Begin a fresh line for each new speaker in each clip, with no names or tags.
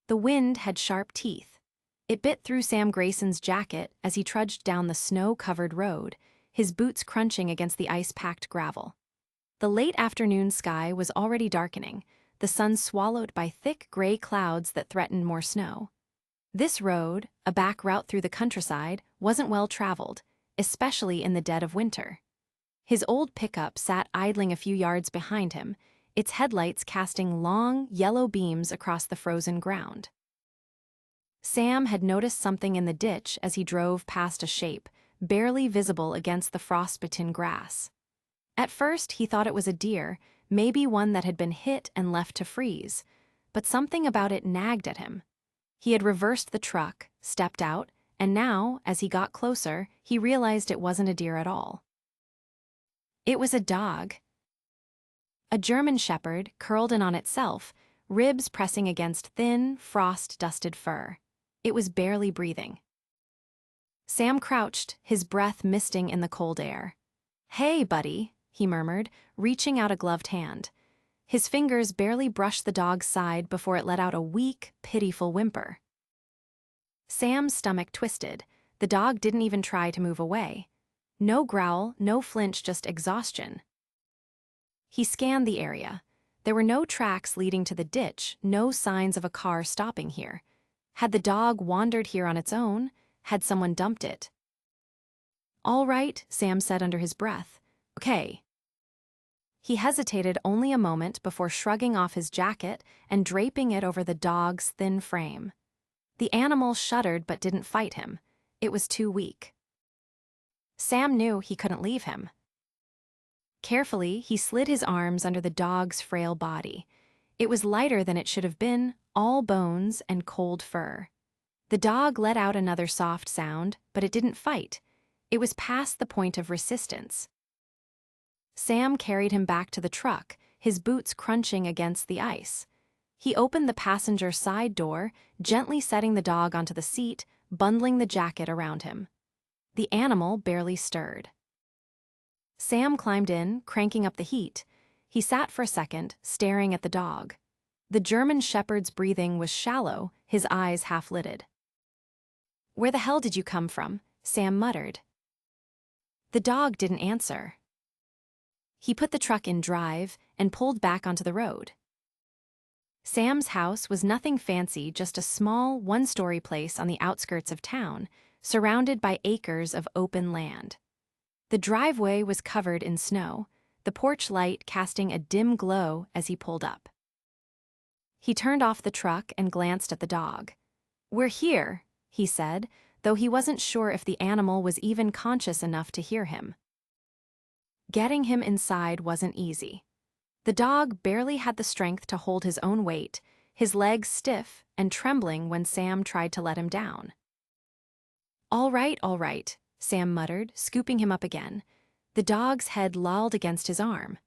The wind had sharp teeth. It bit through Sam Grayson's jacket as he trudged down the snow-covered road, his boots crunching against the ice-packed gravel. The late afternoon sky was already darkening, the sun swallowed by thick gray clouds that threatened more snow. This road, a back route through the countryside, wasn't well traveled, especially in the dead of winter. His old pickup sat idling a few yards behind him, its headlights casting long, yellow beams across the frozen ground. Sam had noticed something in the ditch as he drove past a shape, barely visible against the frostbitten grass. At first, he thought it was a deer, maybe one that had been hit and left to freeze, but something about it nagged at him. He had reversed the truck, stepped out, and now, as he got closer, he realized it wasn't a deer at all. It was a dog. A German shepherd, curled in on itself, ribs pressing against thin, frost-dusted fur. It was barely breathing. Sam crouched, his breath misting in the cold air. "Hey, buddy," he murmured, reaching out a gloved hand. His fingers barely brushed the dog's side before it let out a weak, pitiful whimper. Sam's stomach twisted. The dog didn't even try to move away. No growl, no flinch, just exhaustion. He scanned the area. There were no tracks leading to the ditch, no signs of a car stopping here. Had the dog wandered here on its own? Had someone dumped it? "All right," Sam said under his breath. "Okay." He hesitated only a moment before shrugging off his jacket and draping it over the dog's thin frame. The animal shuddered but didn't fight him. It was too weak. Sam knew he couldn't leave him. Carefully, he slid his arms under the dog's frail body. It was lighter than it should have been, all bones and cold fur. The dog let out another soft sound, but it didn't fight. It was past the point of resistance. Sam carried him back to the truck, his boots crunching against the ice. He opened the passenger side door, gently setting the dog onto the seat, bundling the jacket around him. The animal barely stirred. Sam climbed in, cranking up the heat. He sat for a second, staring at the dog. The German shepherd's breathing was shallow, his eyes half-lidded. "Where the hell did you come from?" Sam muttered. The dog didn't answer. He put the truck in drive and pulled back onto the road. Sam's house was nothing fancy, just a small, one-story place on the outskirts of town, surrounded by acres of open land. The driveway was covered in snow, the porch light casting a dim glow as he pulled up. He turned off the truck and glanced at the dog. "We're here," he said, though he wasn't sure if the animal was even conscious enough to hear him. Getting him inside wasn't easy. The dog barely had the strength to hold his own weight, his legs stiff and trembling when Sam tried to let him down. All right," Sam muttered, scooping him up again. The dog's head lolled against his arm.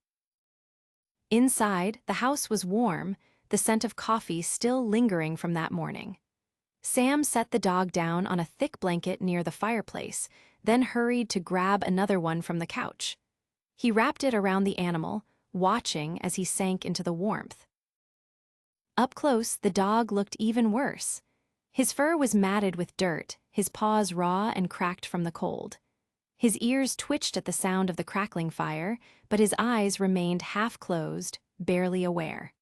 Inside, the house was warm, the scent of coffee still lingering from that morning. Sam set the dog down on a thick blanket near the fireplace, then hurried to grab another one from the couch. He wrapped it around the animal, watching as he sank into the warmth. Up close, the dog looked even worse. His fur was matted with dirt, his paws raw and cracked from the cold. His ears twitched at the sound of the crackling fire, but his eyes remained half-closed, barely aware.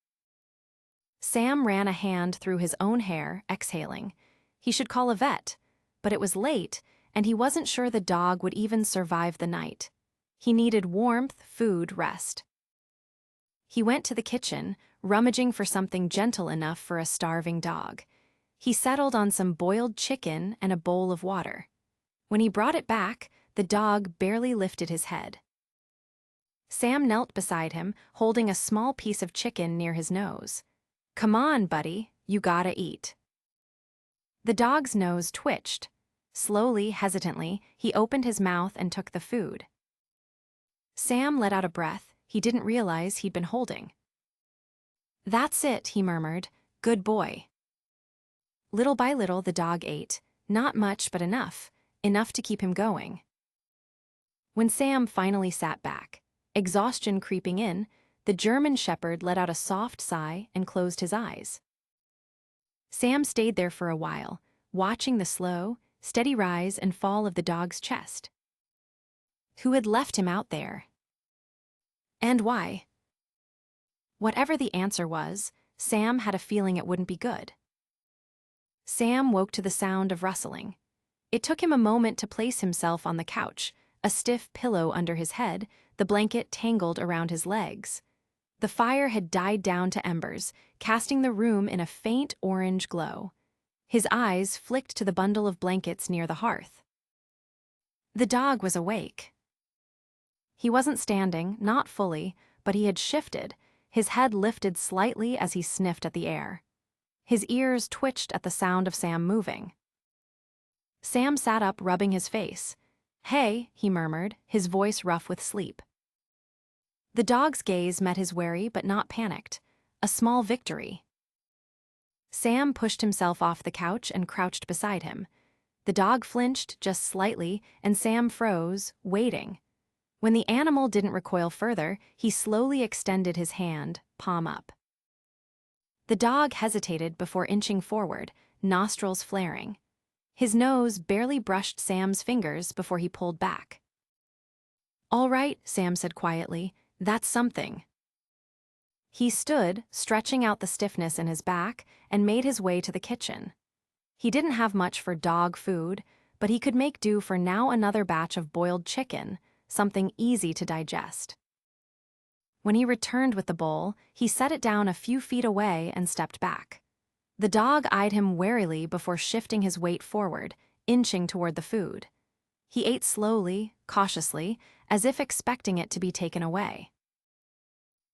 Sam ran a hand through his own hair, exhaling. He should call a vet, but it was late, and he wasn't sure the dog would even survive the night. He needed warmth, food, rest. He went to the kitchen, rummaging for something gentle enough for a starving dog. He settled on some boiled chicken and a bowl of water. When he brought it back, the dog barely lifted his head. Sam knelt beside him, holding a small piece of chicken near his nose. "Come on, buddy, you gotta eat." The dog's nose twitched. Slowly, hesitantly, he opened his mouth and took the food. Sam let out a breath he didn't realize he'd been holding. "That's it," he murmured. "Good boy." Little by little, the dog ate, not much but enough to keep him going. When Sam finally sat back, exhaustion creeping in, the German shepherd let out a soft sigh and closed his eyes. Sam stayed there for a while, watching the slow, steady rise and fall of the dog's chest. Who had left him out there? And why? Whatever the answer was, Sam had a feeling it wouldn't be good. Sam woke to the sound of rustling. It took him a moment to place himself on the couch, a stiff pillow under his head, the blanket tangled around his legs. The fire had died down to embers, casting the room in a faint orange glow. His eyes flicked to the bundle of blankets near the hearth. The dog was awake. He wasn't standing, not fully, but he had shifted, his head lifted slightly as he sniffed at the air. His ears twitched at the sound of Sam moving. Sam sat up, rubbing his face. "Hey," he murmured, his voice rough with sleep. The dog's gaze met his wary but not panicked. A small victory. Sam pushed himself off the couch and crouched beside him. The dog flinched just slightly, and Sam froze, waiting. When the animal didn't recoil further, he slowly extended his hand, palm up. The dog hesitated before inching forward, nostrils flaring. His nose barely brushed Sam's fingers before he pulled back. "All right," Sam said quietly, "that's something." He stood, stretching out the stiffness in his back, and made his way to the kitchen. He didn't have much for dog food, but he could make do for now another batch of boiled chicken, something easy to digest. When he returned with the bowl, he set it down a few feet away and stepped back. The dog eyed him warily before shifting his weight forward, inching toward the food. He ate slowly, cautiously, as if expecting it to be taken away.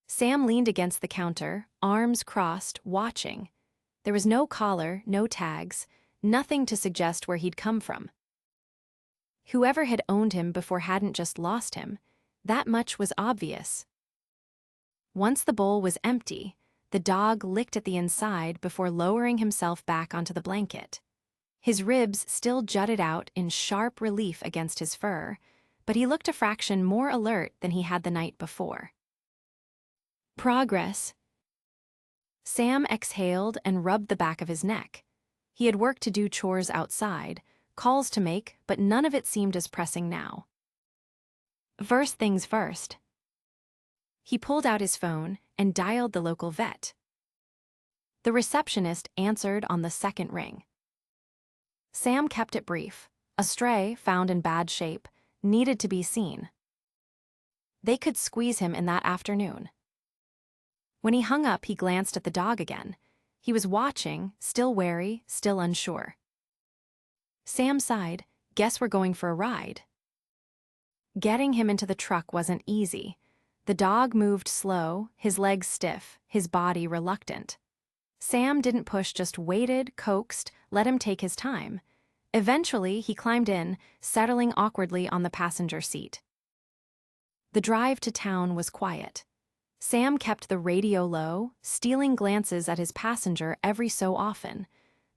Sam leaned against the counter, arms crossed, watching. There was no collar, no tags, nothing to suggest where he'd come from. Whoever had owned him before hadn't just lost him. That much was obvious. Once the bowl was empty, the dog licked at the inside before lowering himself back onto the blanket. His ribs still jutted out in sharp relief against his fur, but he looked a fraction more alert than he had the night before. Progress. Sam exhaled and rubbed the back of his neck. He had work to do, chores outside, calls to make, but none of it seemed as pressing now. First things first. He pulled out his phone and dialed the local vet. The receptionist answered on the second ring. Sam kept it brief. A stray, found in bad shape, needed to be seen. They could squeeze him in that afternoon. When he hung up, he glanced at the dog again. He was watching, still wary, still unsure. Sam sighed. "Guess we're going for a ride." Getting him into the truck wasn't easy. The dog moved slow, his legs stiff, his body reluctant. Sam didn't push, just waited, coaxed, let him take his time. Eventually, he climbed in, settling awkwardly on the passenger seat. The drive to town was quiet. Sam kept the radio low, stealing glances at his passenger every so often.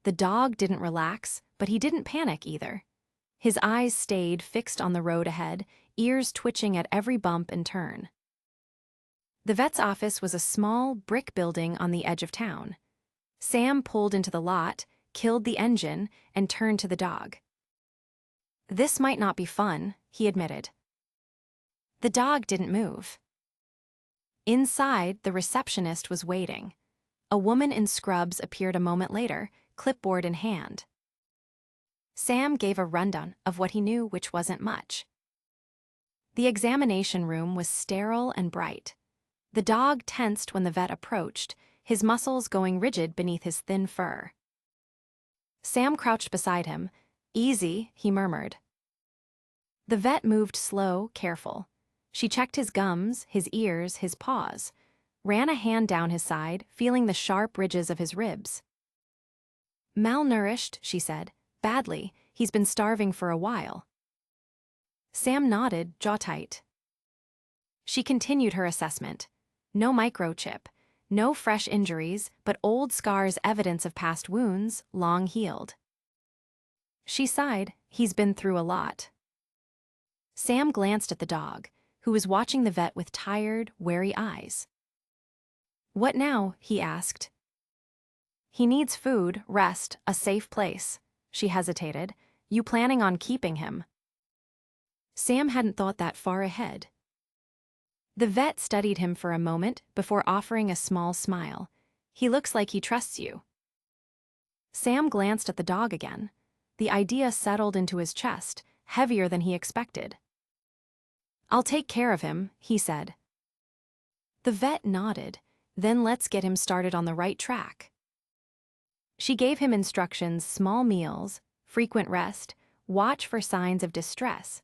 The dog didn't relax, but he didn't panic either. His eyes stayed fixed on the road ahead, ears twitching at every bump and turn. The vet's office was a small, brick building on the edge of town. Sam pulled into the lot, killed the engine, and turned to the dog. "This might not be fun," he admitted. The dog didn't move. Inside, the receptionist was waiting. A woman in scrubs appeared a moment later, clipboard in hand. Sam gave a rundown of what he knew, which wasn't much. The examination room was sterile and bright. The dog tensed when the vet approached, his muscles going rigid beneath his thin fur. Sam crouched beside him. "Easy," he murmured. The vet moved slow, careful. She checked his gums, his ears, his paws, ran a hand down his side, feeling the sharp ridges of his ribs. "Malnourished," she said. "Badly. He's been starving for a while." Sam nodded, jaw tight. She continued her assessment. No microchip, no fresh injuries, but old scars, evidence of past wounds, long healed. She sighed. "He's been through a lot." Sam glanced at the dog, who was watching the vet with tired, wary eyes. "What now?" he asked. He needs food, rest, a safe place. She hesitated. You planning on keeping him? Sam hadn't thought that far ahead. The vet studied him for a moment before offering a small smile. He looks like he trusts you. Sam glanced at the dog again. The idea settled into his chest, heavier than he expected. I'll take care of him, he said. The vet nodded. Then let's get him started on the right track. She gave him instructions: small meals, frequent rest, watch for signs of distress.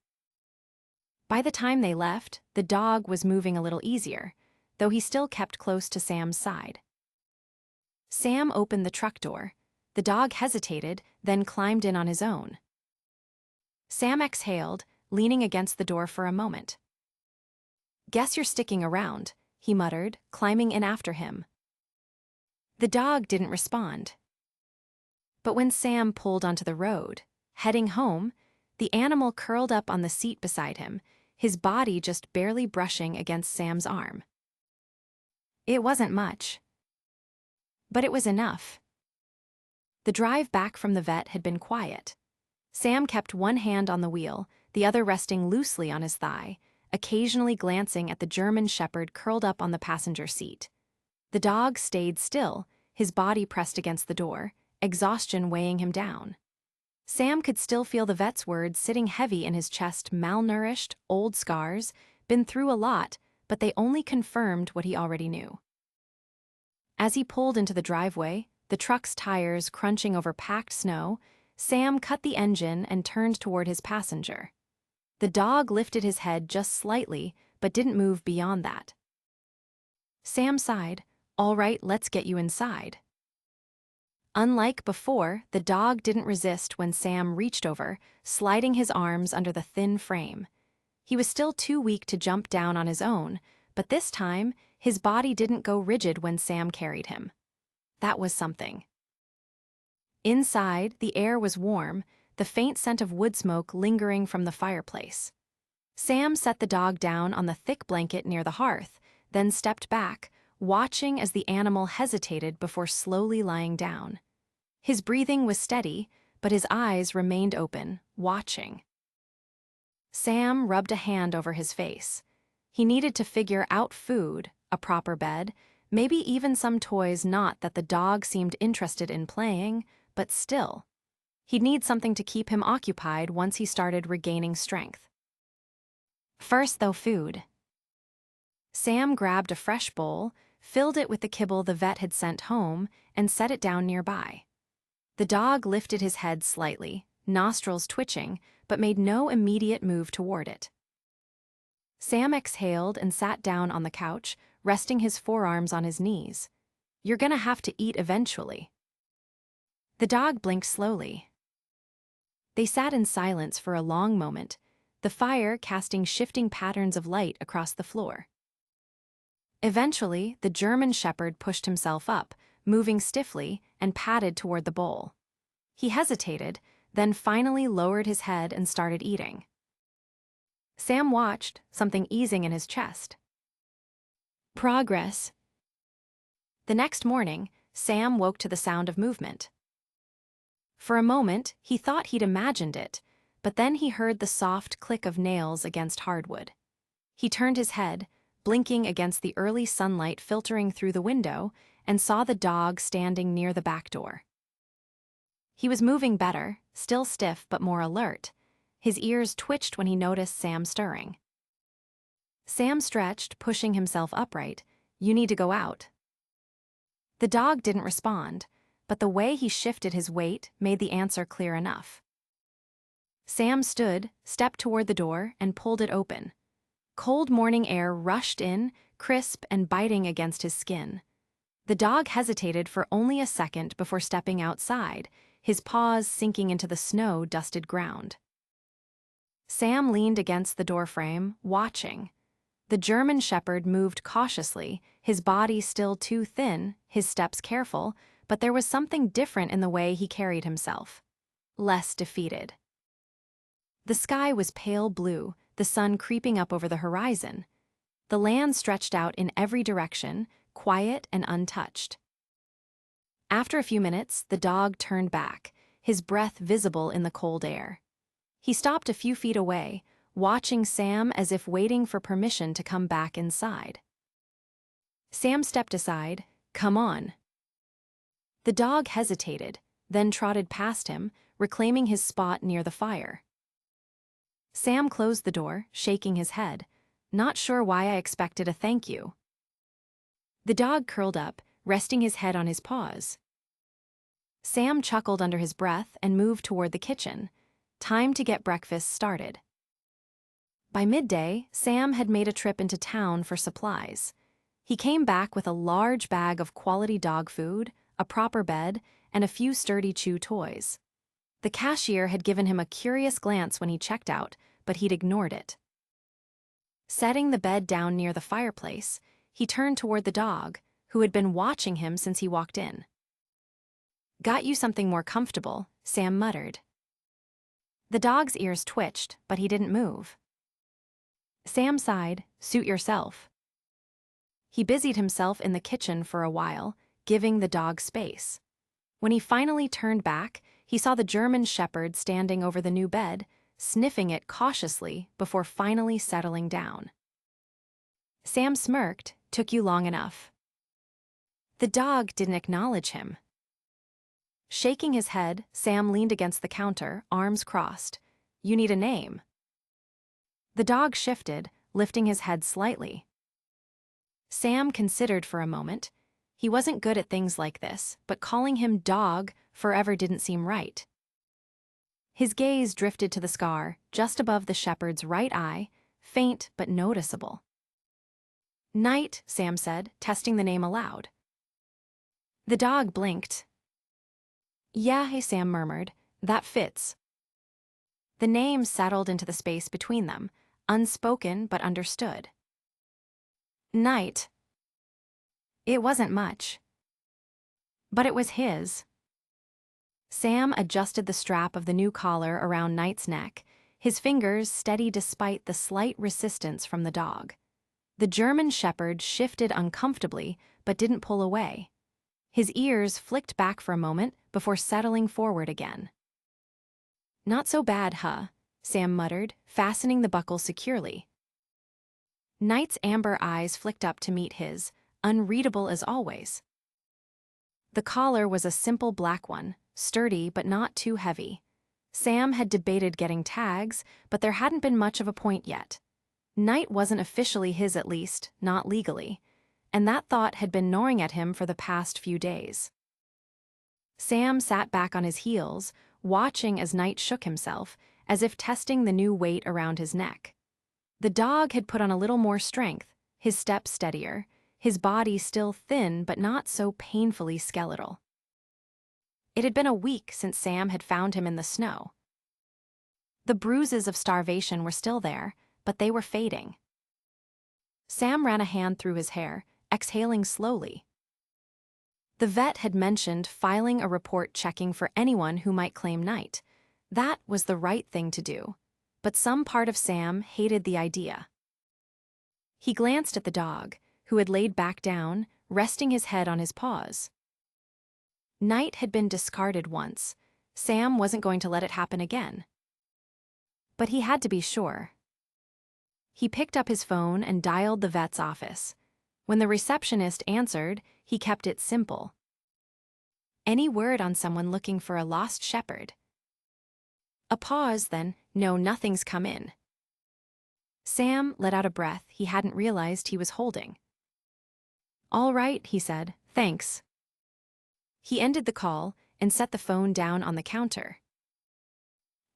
By the time they left, the dog was moving a little easier, though he still kept close to Sam's side. Sam opened the truck door. The dog hesitated, then climbed in on his own. Sam exhaled, leaning against the door for a moment. Guess you're sticking around, he muttered, climbing in after him. The dog didn't respond. But when Sam pulled onto the road, heading home, the animal curled up on the seat beside him, his body just barely brushing against Sam's arm. It wasn't much, but it was enough. The drive back from the vet had been quiet. Sam kept one hand on the wheel, the other resting loosely on his thigh, occasionally glancing at the German shepherd curled up on the passenger seat. The dog stayed still, his body pressed against the door, exhaustion weighing him down. Sam could still feel the vet's words sitting heavy in his chest: malnourished, old scars, been through a lot, but they only confirmed what he already knew. As he pulled into the driveway, the truck's tires crunching over packed snow, Sam cut the engine and turned toward his passenger. The dog lifted his head just slightly, but didn't move beyond that. Sam sighed. All right, let's get you inside. Unlike before, the dog didn't resist when Sam reached over, sliding his arms under the thin frame. He was still too weak to jump down on his own, but this time, his body didn't go rigid when Sam carried him. That was something. Inside, the air was warm, the faint scent of wood smoke lingering from the fireplace. Sam set the dog down on the thick blanket near the hearth, then stepped back, watching as the animal hesitated before slowly lying down. His breathing was steady, but his eyes remained open, watching. Sam rubbed a hand over his face. He needed to figure out food, a proper bed, maybe even some toys. Not that the dog seemed interested in playing, but still. He'd need something to keep him occupied once he started regaining strength. First, though, food. Sam grabbed a fresh bowl, filled it with the kibble the vet had sent home, and set it down nearby. The dog lifted his head slightly, nostrils twitching, but made no immediate move toward it. Sam exhaled and sat down on the couch, resting his forearms on his knees. You're gonna have to eat eventually. The dog blinked slowly. They sat in silence for a long moment, the fire casting shifting patterns of light across the floor. Eventually, the German shepherd pushed himself up, moving stiffly, and padded toward the bowl. He hesitated, then finally lowered his head and started eating. Sam watched, something easing in his chest. Progress. The next morning, Sam woke to the sound of movement. For a moment, he thought he'd imagined it, but then he heard the soft click of nails against hardwood. He turned his head, blinking against the early sunlight filtering through the window, and saw the dog standing near the back door. He was moving better, still stiff but more alert. His ears twitched when he noticed Sam stirring. Sam stretched, pushing himself upright. You need to go out. The dog didn't respond, but the way he shifted his weight made the answer clear enough. Sam stood, stepped toward the door, and pulled it open. Cold morning air rushed in, crisp and biting against his skin. The dog hesitated for only a second before stepping outside, his paws sinking into the snow-dusted ground. Sam leaned against the doorframe, watching. The German shepherd moved cautiously, his body still too thin, his steps careful, but there was something different in the way he carried himself. Less defeated. The sky was pale blue, the sun creeping up over the horizon. The land stretched out in every direction, quiet and untouched. After a few minutes, the dog turned back, his breath visible in the cold air. He stopped a few feet away, watching Sam as if waiting for permission to come back inside. Sam stepped aside. "Come on." The dog hesitated, then trotted past him, reclaiming his spot near the fire. Sam closed the door, shaking his head. "Not sure why I expected a thank you." The dog curled up, resting his head on his paws. Sam chuckled under his breath and moved toward the kitchen. Time to get breakfast started. By midday, Sam had made a trip into town for supplies. He came back with a large bag of quality dog food, a proper bed, and a few sturdy chew toys. The cashier had given him a curious glance when he checked out, but he'd ignored it. Setting the bed down near the fireplace, he turned toward the dog, who had been watching him since he walked in. "Got you something more comfortable," Sam muttered. The dog's ears twitched, but he didn't move. Sam sighed. "Suit yourself." He busied himself in the kitchen for a while, giving the dog space. When he finally turned back, he saw the German shepherd standing over the new bed, sniffing it cautiously before finally settling down. Sam smirked. "Took you long enough." The dog didn't acknowledge him. Shaking his head, Sam leaned against the counter, arms crossed. "You need a name." The dog shifted, lifting his head slightly. Sam considered for a moment. He wasn't good at things like this, but calling him dog forever didn't seem right. His gaze drifted to the scar, just above the shepherd's right eye, faint but noticeable. "Knight," Sam said, testing the name aloud. The dog blinked. "Yeah," Sam murmured, "that fits." The name settled into the space between them, unspoken but understood. Knight. It wasn't much. But it was his. Sam adjusted the strap of the new collar around Knight's neck, his fingers steady despite the slight resistance from the dog. The German shepherd shifted uncomfortably, but didn't pull away. His ears flicked back for a moment before settling forward again. "Not so bad, huh?" Sam muttered, fastening the buckle securely. Knight's amber eyes flicked up to meet his, unreadable as always. The collar was a simple black one, sturdy but not too heavy. Sam had debated getting tags, but there hadn't been much of a point yet. Knight wasn't officially his, at least, not legally, and that thought had been gnawing at him for the past few days. Sam sat back on his heels, watching as Knight shook himself, as if testing the new weight around his neck. The dog had put on a little more strength, his step steadier, his body still thin but not so painfully skeletal. It had been a week since Sam had found him in the snow. The bruises of starvation were still there, but they were fading. Sam ran a hand through his hair, exhaling slowly. The vet had mentioned filing a report checking for anyone who might claim Knight. That was the right thing to do, but some part of Sam hated the idea. He glanced at the dog, who had laid back down, resting his head on his paws. Knight had been discarded once. Sam wasn't going to let it happen again. But he had to be sure. He picked up his phone and dialed the vet's office. When the receptionist answered, he kept it simple. "Any word on someone looking for a lost shepherd?" A pause, then, "No, nothing's come in." Sam let out a breath he hadn't realized he was holding. "All right," he said, "thanks." He ended the call and set the phone down on the counter.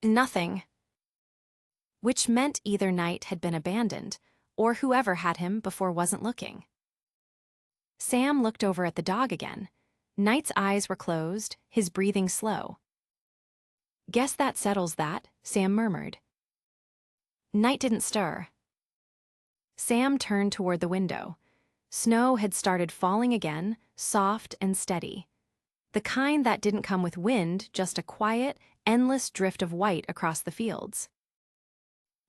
Nothing. Which meant either Knight had been abandoned, or whoever had him before wasn't looking. Sam looked over at the dog again. Knight's eyes were closed, his breathing slow. "Guess that settles that," Sam murmured. Knight didn't stir. Sam turned toward the window. Snow had started falling again, soft and steady. The kind that didn't come with wind, just a quiet, endless drift of white across the fields.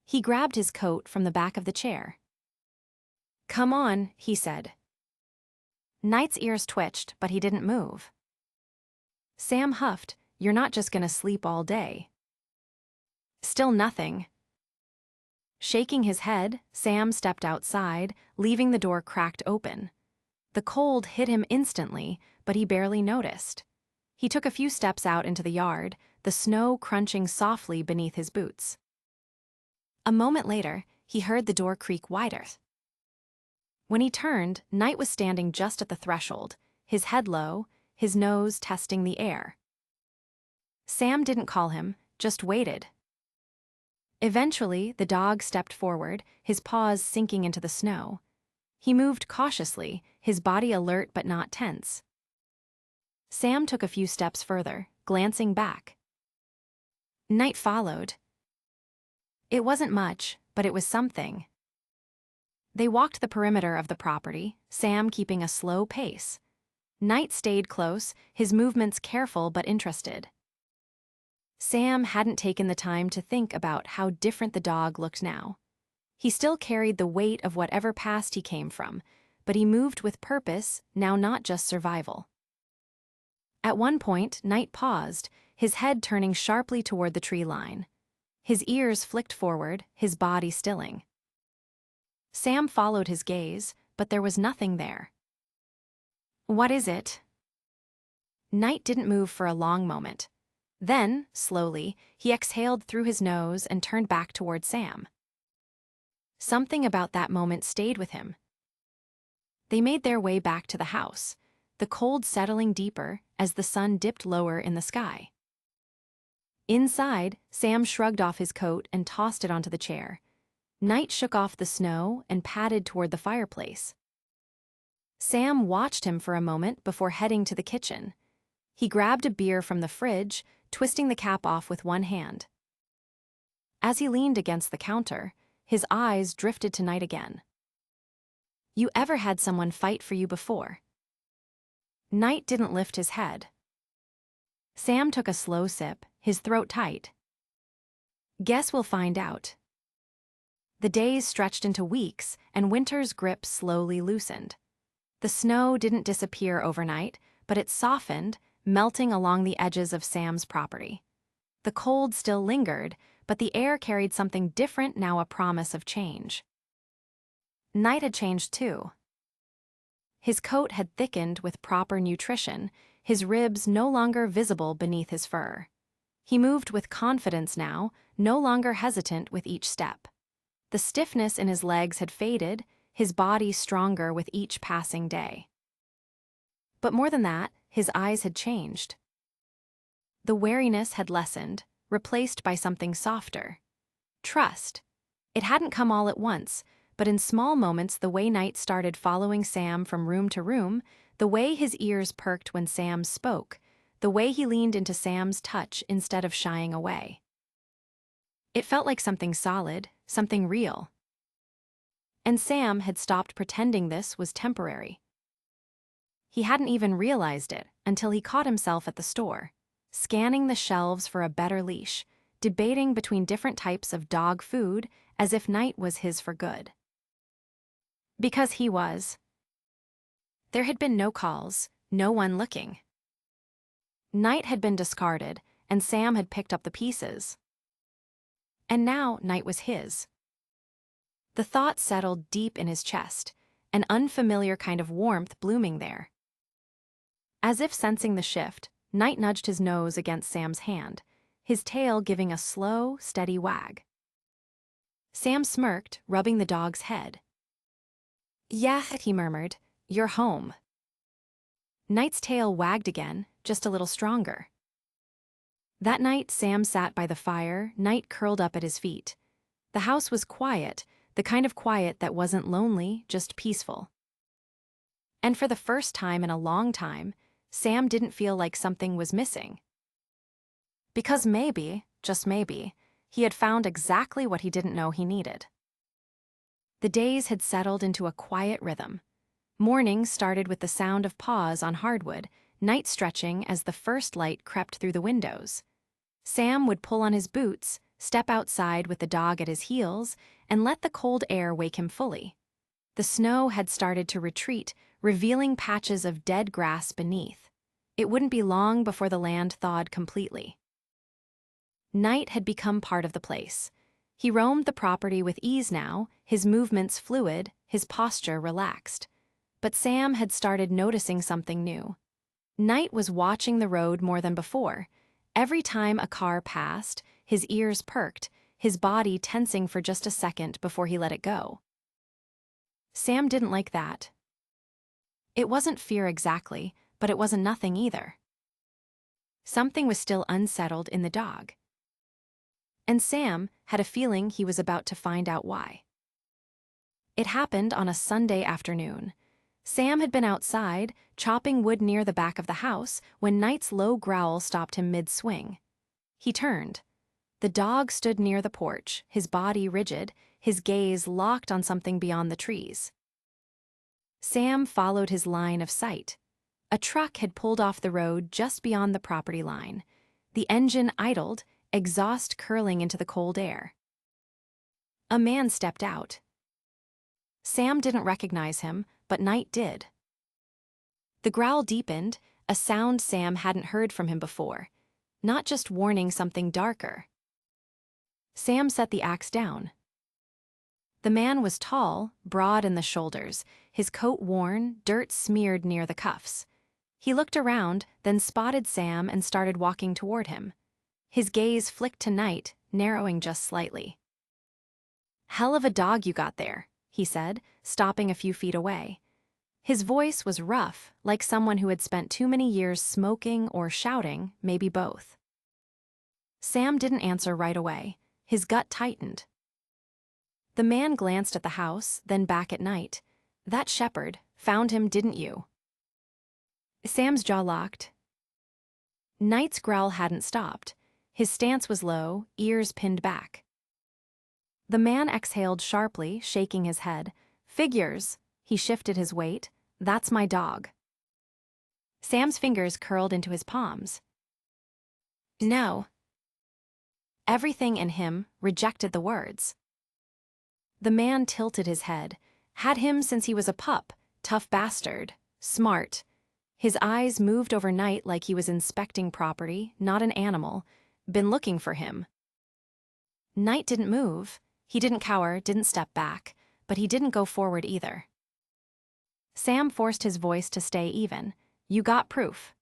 He grabbed his coat from the back of the chair. "Come on," he said. Knight's ears twitched, but he didn't move. Sam huffed, "You're not just gonna sleep all day." Still nothing. Shaking his head, Sam stepped outside, leaving the door cracked open. The cold hit him instantly, but he barely noticed. He took a few steps out into the yard, the snow crunching softly beneath his boots. A moment later, he heard the door creak wider. When he turned, Knight was standing just at the threshold, his head low, his nose testing the air. Sam didn't call him, just waited. Eventually, the dog stepped forward, his paws sinking into the snow. He moved cautiously, his body alert but not tense. Sam took a few steps further, glancing back. Knight followed. It wasn't much, but it was something. They walked the perimeter of the property, Sam keeping a slow pace. Knight stayed close, his movements careful but interested. Sam hadn't taken the time to think about how different the dog looked now. He still carried the weight of whatever past he came from, but he moved with purpose, now not just survival. At one point, Knight paused, his head turning sharply toward the tree line. His ears flicked forward, his body stilling. Sam followed his gaze, but there was nothing there. "What is it?" Knight didn't move for a long moment. Then, slowly, he exhaled through his nose and turned back toward Sam. Something about that moment stayed with him. They made their way back to the house, the cold settling deeper as the sun dipped lower in the sky. Inside, Sam shrugged off his coat and tossed it onto the chair. Knight shook off the snow and padded toward the fireplace. Sam watched him for a moment before heading to the kitchen. He grabbed a beer from the fridge, twisting the cap off with one hand. As he leaned against the counter, his eyes drifted to Knight again. "You ever had someone fight for you before?" Knight didn't lift his head. Sam took a slow sip, his throat tight. "Guess we'll find out." The days stretched into weeks, and winter's grip slowly loosened. The snow didn't disappear overnight, but it softened, melting along the edges of Sam's property. The cold still lingered, but the air carried something different, now a promise of change. Knight had changed too. His coat had thickened with proper nutrition, his ribs no longer visible beneath his fur. He moved with confidence now, no longer hesitant with each step. The stiffness in his legs had faded, his body stronger with each passing day. But more than that, his eyes had changed. The wariness had lessened, replaced by something softer. Trust. It hadn't come all at once, but in small moments, the way Knight started following Sam from room to room, the way his ears perked when Sam spoke, the way he leaned into Sam's touch instead of shying away. It felt like something solid, something real. And Sam had stopped pretending this was temporary. He hadn't even realized it until he caught himself at the store, scanning the shelves for a better leash, debating between different types of dog food as if Knight was his for good. Because he was. There had been no calls, no one looking. Knight had been discarded, and Sam had picked up the pieces. And now Knight was his. The thought settled deep in his chest, an unfamiliar kind of warmth blooming there. As if sensing the shift, Knight nudged his nose against Sam's hand, his tail giving a slow, steady wag. Sam smirked, rubbing the dog's head. "Yeah," he murmured, "you're home." Knight's tail wagged again, just a little stronger. That night, Sam sat by the fire, Knight curled up at his feet. The house was quiet, the kind of quiet that wasn't lonely, just peaceful. And for the first time in a long time, Sam didn't feel like something was missing. Because maybe, just maybe, he had found exactly what he didn't know he needed. The days had settled into a quiet rhythm. Mornings started with the sound of paws on hardwood, night stretching as the first light crept through the windows. Sam would pull on his boots, step outside with the dog at his heels, and let the cold air wake him fully. The snow had started to retreat, revealing patches of dead grass beneath. It wouldn't be long before the land thawed completely. Night had become part of the place. He roamed the property with ease now, his movements fluid, his posture relaxed. But Sam had started noticing something new. Night was watching the road more than before. Every time a car passed, his ears perked, his body tensing for just a second before he let it go. Sam didn't like that. It wasn't fear exactly, but it wasn't nothing either. Something was still unsettled in the dog. And Sam had a feeling he was about to find out why. It happened on a Sunday afternoon. Sam had been outside, chopping wood near the back of the house, when Night's low growl stopped him mid-swing. He turned. The dog stood near the porch, his body rigid, his gaze locked on something beyond the trees. Sam followed his line of sight. A truck had pulled off the road just beyond the property line. The engine idled, exhaust curling into the cold air. A man stepped out. Sam didn't recognize him, but Night did. The growl deepened, a sound Sam hadn't heard from him before, not just warning something darker. Sam set the axe down. The man was tall, broad in the shoulders, his coat worn, dirt smeared near the cuffs. He looked around, then spotted Sam and started walking toward him. His gaze flicked to Night, narrowing just slightly. "Hell of a dog you got there," he said, stopping a few feet away. His voice was rough, like someone who had spent too many years smoking or shouting, maybe both. Sam didn't answer right away. His gut tightened. The man glanced at the house, then back at Night. "That shepherd found him, didn't you?" Sam's jaw locked. Night's growl hadn't stopped. His stance was low, ears pinned back. The man exhaled sharply, shaking his head. "Figures." He shifted his weight. "That's my dog." Sam's fingers curled into his palms. "No." Everything in him rejected the words. The man tilted his head. "Had him since he was a pup, tough bastard, smart." His eyes moved over Night like he was inspecting property, not an animal. "Been looking for him." Night didn't move. He didn't cower, didn't step back, but he didn't go forward either. Sam forced his voice to stay even. "You got proof."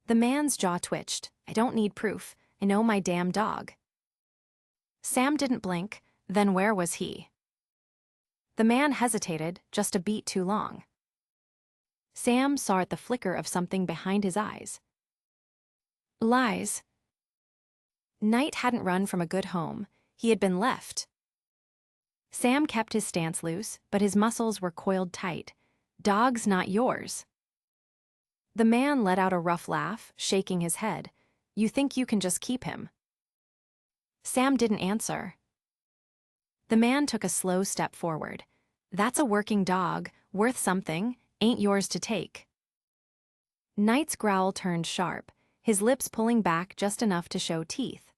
The man's jaw twitched. "I don't need proof. I know my damn dog." Sam didn't blink. Then where was he? The man hesitated, just a beat too long. Sam saw at the flicker of something behind his eyes. Lies. Night hadn't run from a good home. He had been left. Sam kept his stance loose, but his muscles were coiled tight. "Dog's not yours." The man let out a rough laugh, shaking his head. "You think you can just keep him?" Sam didn't answer. The man took a slow step forward. "That's a working dog, worth something, ain't yours to take." Night's growl turned sharp, his lips pulling back just enough to show teeth.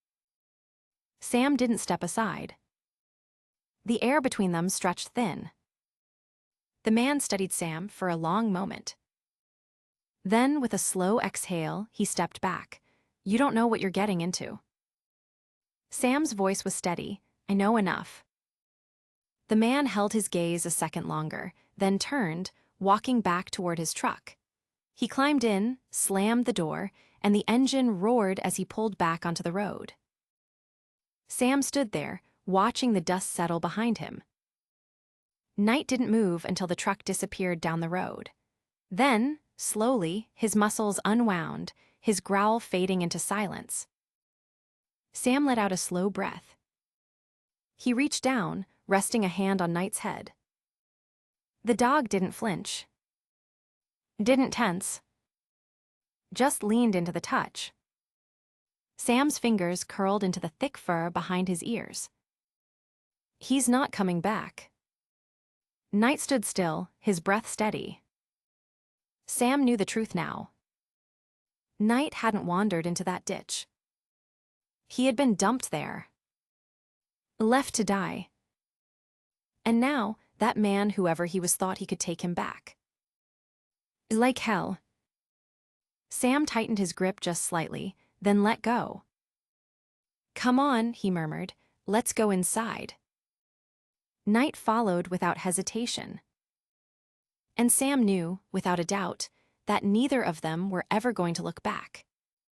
Sam didn't step aside. The air between them stretched thin. The man studied Sam for a long moment. Then, with a slow exhale, he stepped back. "You don't know what you're getting into." Sam's voice was steady. "I know enough." The man held his gaze a second longer, then turned, walking back toward his truck. He climbed in, slammed the door, and the engine roared as he pulled back onto the road. Sam stood there, watching the dust settle behind him. Night didn't move until the truck disappeared down the road. Then, slowly, his muscles unwound, his growl fading into silence. Sam let out a slow breath. He reached down, resting a hand on Night's head. The dog didn't flinch. Didn't tense. Just leaned into the touch. Sam's fingers curled into the thick fur behind his ears. "He's not coming back." Night stood still, his breath steady. Sam knew the truth now. Night hadn't wandered into that ditch. He had been dumped there. Left to die. And now, that man, whoever he was, thought he could take him back. Like hell. Sam tightened his grip just slightly, then let go. "Come on," he murmured. "Let's go inside." Night followed without hesitation. And Sam knew, without a doubt, that neither of them were ever going to look back.